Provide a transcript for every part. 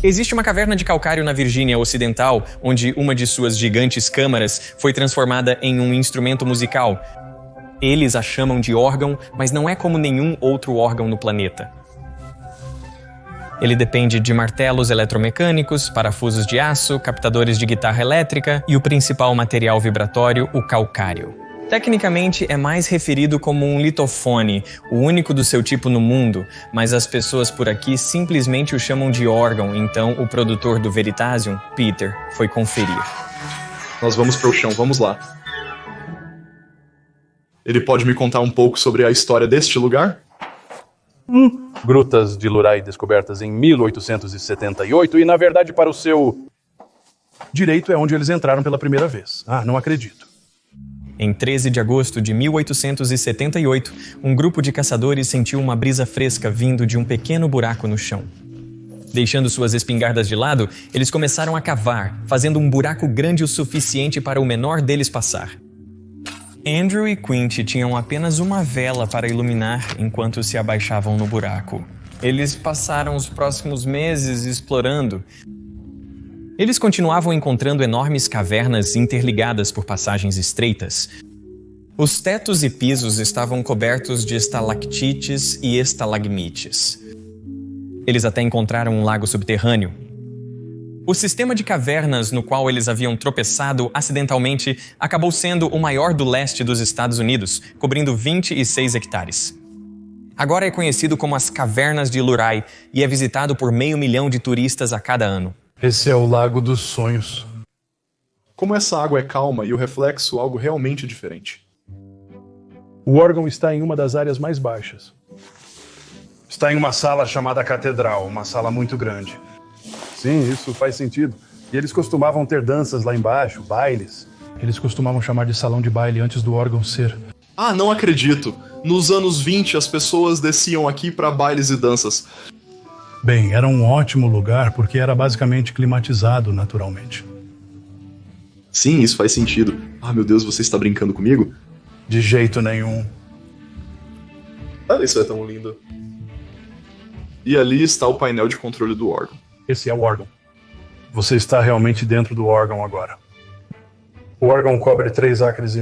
Existe uma caverna de calcário na Virgínia Ocidental, onde uma de suas gigantes câmaras foi transformada em um instrumento musical. Eles a chamam de órgão, mas não é como nenhum outro órgão no planeta. Ele depende de martelos eletromecânicos, parafusos de aço, captadores de guitarra elétrica e o principal material vibratório, o calcário. Tecnicamente, é mais referido como um litofone, o único do seu tipo no mundo, mas as pessoas por aqui simplesmente o chamam de órgão, então o produtor do Veritasium, Peter, foi conferir. Nós vamos para o chão, vamos lá. Ele pode me contar um pouco sobre a história deste lugar? Grutas de Lurai descobertas em 1878 e, na verdade, para o seu direito é onde eles entraram pela primeira vez. Não acredito. Em 13 de agosto de 1878, um grupo de caçadores sentiu uma brisa fresca vindo de um pequeno buraco no chão. Deixando suas espingardas de lado, eles começaram a cavar, fazendo um buraco grande o suficiente para o menor deles passar. Andrew e Quint tinham apenas uma vela para iluminar enquanto se abaixavam no buraco. Eles passaram os próximos meses explorando. Eles continuavam encontrando enormes cavernas interligadas por passagens estreitas. Os tetos e pisos estavam cobertos de estalactites e estalagmites. Eles até encontraram um lago subterrâneo. O sistema de cavernas no qual eles haviam tropeçado acidentalmente acabou sendo o maior do leste dos Estados Unidos, cobrindo 26 hectares. Agora é conhecido como as Cavernas de Lurai e é visitado por 500 mil de turistas a cada ano. Esse é o Lago dos Sonhos. Como essa água é calma e o reflexo algo realmente diferente. O órgão está em uma das áreas mais baixas. Está em uma sala chamada Catedral, uma sala muito grande. Sim, isso faz sentido. E eles costumavam ter danças lá embaixo, bailes. Eles costumavam chamar de salão de baile antes do órgão ser. Não acredito. Nos anos 20, as pessoas desciam aqui para bailes e danças. Bem, era um ótimo lugar porque era basicamente climatizado naturalmente. Sim, isso faz sentido. Meu Deus, você está brincando comigo? De jeito nenhum. Olha, isso é tão lindo. E ali está o painel de controle do órgão. Esse é o órgão. Você está realmente dentro do órgão agora. O órgão cobre 3,5 acres.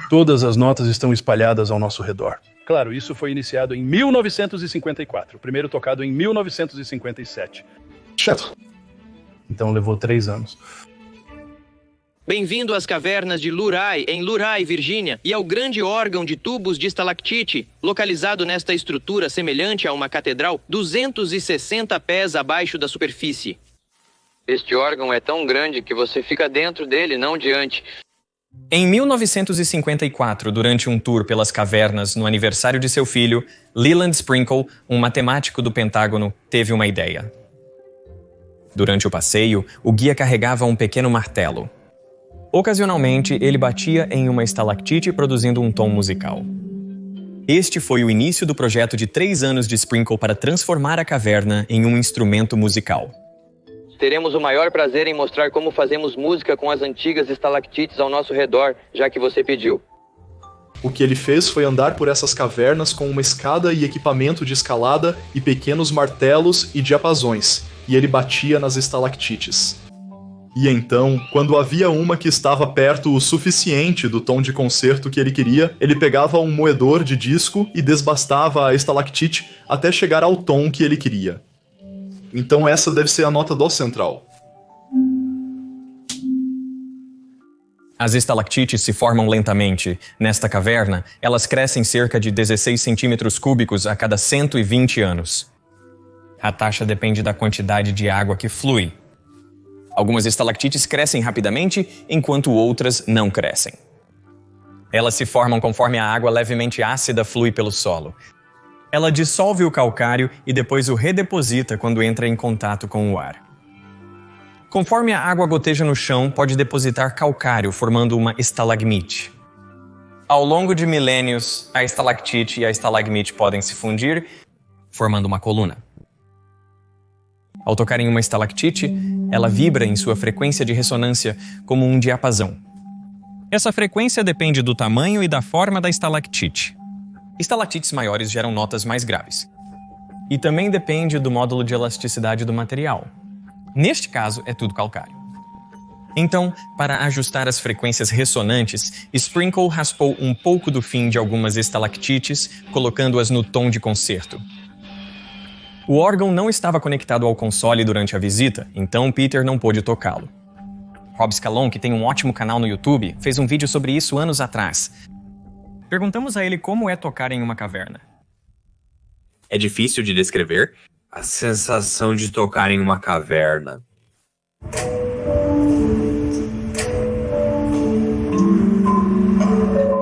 Todas as notas estão espalhadas ao nosso redor. Claro, isso foi iniciado em 1954, primeiro tocado em 1957. Certo. Então levou 3 anos. Bem-vindo às cavernas de Lurai, em Lurai, Virgínia, e ao grande órgão de tubos de estalactite, localizado nesta estrutura semelhante a uma catedral 260 pés abaixo da superfície. Este órgão é tão grande que você fica dentro dele, não diante. Em 1954, durante um tour pelas cavernas no aniversário de seu filho, Leland Sprinkle, um matemático do Pentágono, teve uma ideia. Durante o passeio, o guia carregava um pequeno martelo. Ocasionalmente, ele batia em uma estalactite produzindo um tom musical. Este foi o início do projeto de 3 anos de Sprinkle para transformar a caverna em um instrumento musical. Teremos o maior prazer em mostrar como fazemos música com as antigas estalactites ao nosso redor, já que você pediu. O que ele fez foi andar por essas cavernas com uma escada e equipamento de escalada e pequenos martelos e diapasões, e ele batia nas estalactites. E então, quando havia uma que estava perto o suficiente do tom de concerto que ele queria, ele pegava um moedor de disco e desbastava a estalactite até chegar ao tom que ele queria. Então essa deve ser a nota dó central. As estalactites se formam lentamente. Nesta caverna, elas crescem cerca de 16 centímetros cúbicos a cada 120 anos. A taxa depende da quantidade de água que flui. Algumas estalactites crescem rapidamente, enquanto outras não crescem. Elas se formam conforme a água levemente ácida flui pelo solo. Ela dissolve o calcário e depois o redeposita quando entra em contato com o ar. Conforme a água goteja no chão, pode depositar calcário, formando uma estalagmite. Ao longo de milênios, a estalactite e a estalagmite podem se fundir, formando uma coluna. Ao tocar em uma estalactite, ela vibra em sua frequência de ressonância como um diapasão. Essa frequência depende do tamanho e da forma da estalactite. Estalactites maiores geram notas mais graves. e também depende do módulo de elasticidade do material. Neste caso, é tudo calcário. Então, para ajustar as frequências ressonantes, Sprinkle raspou um pouco do fim de algumas estalactites, colocando-as no tom de concerto. O órgão não estava conectado ao console durante a visita, então Peter não pôde tocá-lo. Rob Scallon, que tem um ótimo canal no YouTube, fez um vídeo sobre isso anos atrás. Perguntamos a ele como é tocar em uma caverna. É difícil de descrever a sensação de tocar em uma caverna.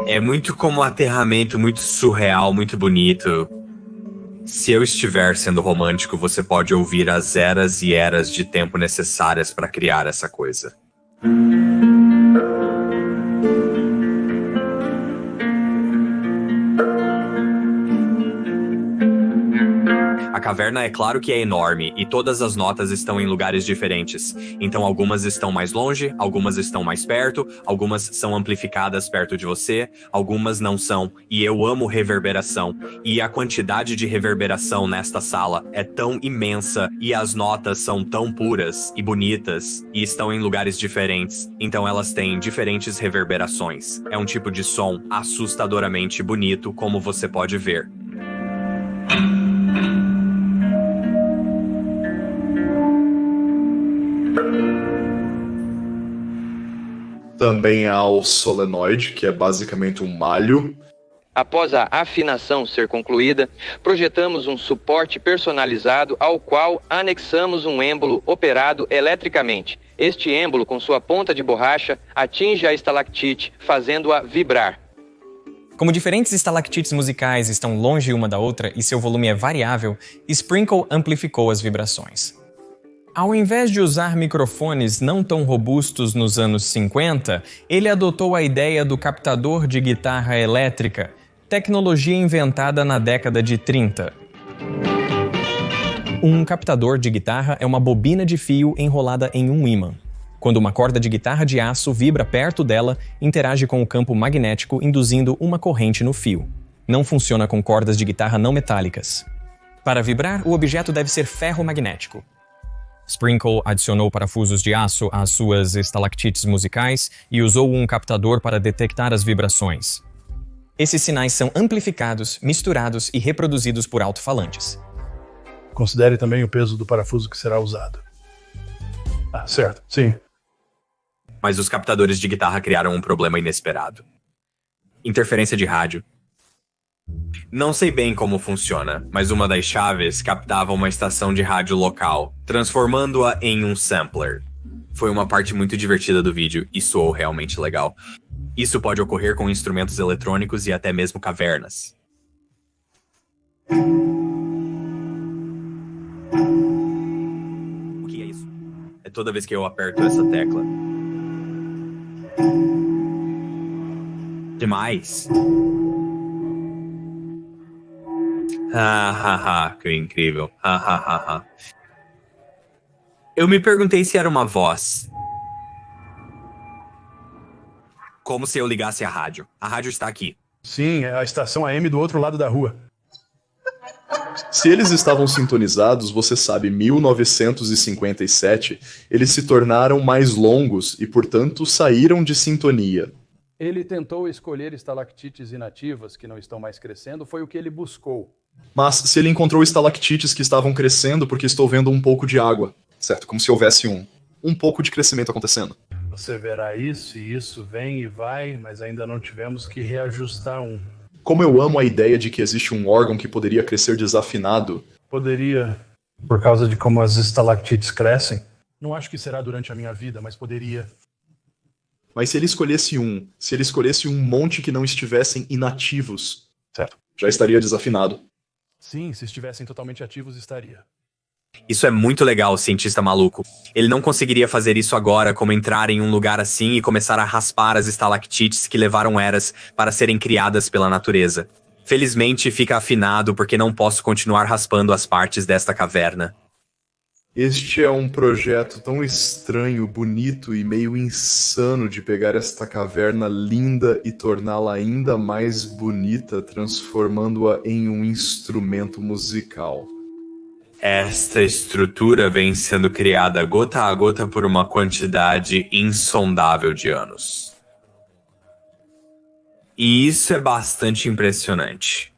É muito como um aterramento, muito surreal, muito bonito. Se eu estiver sendo romântico, você pode ouvir as eras e eras de tempo necessárias para criar essa coisa. A caverna é claro que é enorme e todas as notas estão em lugares diferentes. Então algumas estão mais longe, algumas estão mais perto, algumas são amplificadas perto de você, algumas não são. E eu amo reverberação. E a quantidade de reverberação nesta sala é tão imensa e as notas são tão puras e bonitas e estão em lugares diferentes. Então elas têm diferentes reverberações. É um tipo de som assustadoramente bonito, como você pode ver. Também há o solenoide, que é basicamente um malho. Após a afinação ser concluída, projetamos um suporte personalizado ao qual anexamos um êmbolo operado eletricamente. Este êmbolo, com sua ponta de borracha, atinge a estalactite, fazendo-a vibrar. Como diferentes estalactites musicais estão longe uma da outra e seu volume é variável, Sprinkle amplificou as vibrações. Ao invés de usar microfones não tão robustos nos anos 50, ele adotou a ideia do captador de guitarra elétrica, tecnologia inventada na década de 30. Um captador de guitarra é uma bobina de fio enrolada em um ímã. Quando uma corda de guitarra de aço vibra perto dela, interage com o campo magnético, induzindo uma corrente no fio. Não funciona com cordas de guitarra não metálicas. Para vibrar, o objeto deve ser ferromagnético. Sprinkle adicionou parafusos de aço às suas estalactites musicais e usou um captador para detectar as vibrações. Esses sinais são amplificados, misturados e reproduzidos por alto-falantes. Considere também o peso do parafuso que será usado. Ah, certo, sim. Mas os captadores de guitarra criaram um problema inesperado. Interferência de rádio. Não sei bem como funciona, mas uma das chaves captava uma estação de rádio local, transformando-a em um sampler. Foi uma parte muito divertida do vídeo e soou realmente legal. Isso pode ocorrer com instrumentos eletrônicos e até mesmo cavernas. O que é isso? É toda vez que eu aperto essa tecla. Demais. Que incrível. Eu me perguntei se era uma voz. Como se eu ligasse a rádio. A rádio está aqui. Sim, é a estação AM do outro lado da rua. Se eles estavam sintonizados, você sabe, 1957, eles se tornaram mais longos e, portanto, saíram de sintonia. Ele tentou escolher estalactites inativas que não estão mais crescendo, foi o que ele buscou. Mas se ele encontrou estalactites que estavam crescendo porque estou vendo um pouco de água, certo? Como se houvesse um pouco de crescimento acontecendo. Você verá isso e isso vem e vai, mas ainda não tivemos que reajustar um. Como eu amo a ideia de que existe um órgão que poderia crescer desafinado. Poderia, por causa de como as estalactites crescem. Não acho que será durante a minha vida, mas poderia. Mas se ele escolhesse um monte que não estivessem inativos, certo, já estaria desafinado. Sim, se estivessem totalmente ativos, estaria. Isso é muito legal, cientista maluco. Ele não conseguiria fazer isso agora, como entrar em um lugar assim e começar a raspar as estalactites que levaram eras para serem criadas pela natureza. Felizmente fica afinado porque não posso continuar raspando as partes desta caverna. Este é um projeto tão estranho, bonito e meio insano de pegar esta caverna linda e torná-la ainda mais bonita, transformando-a em um instrumento musical. Esta estrutura vem sendo criada gota a gota por uma quantidade insondável de anos. E isso é bastante impressionante.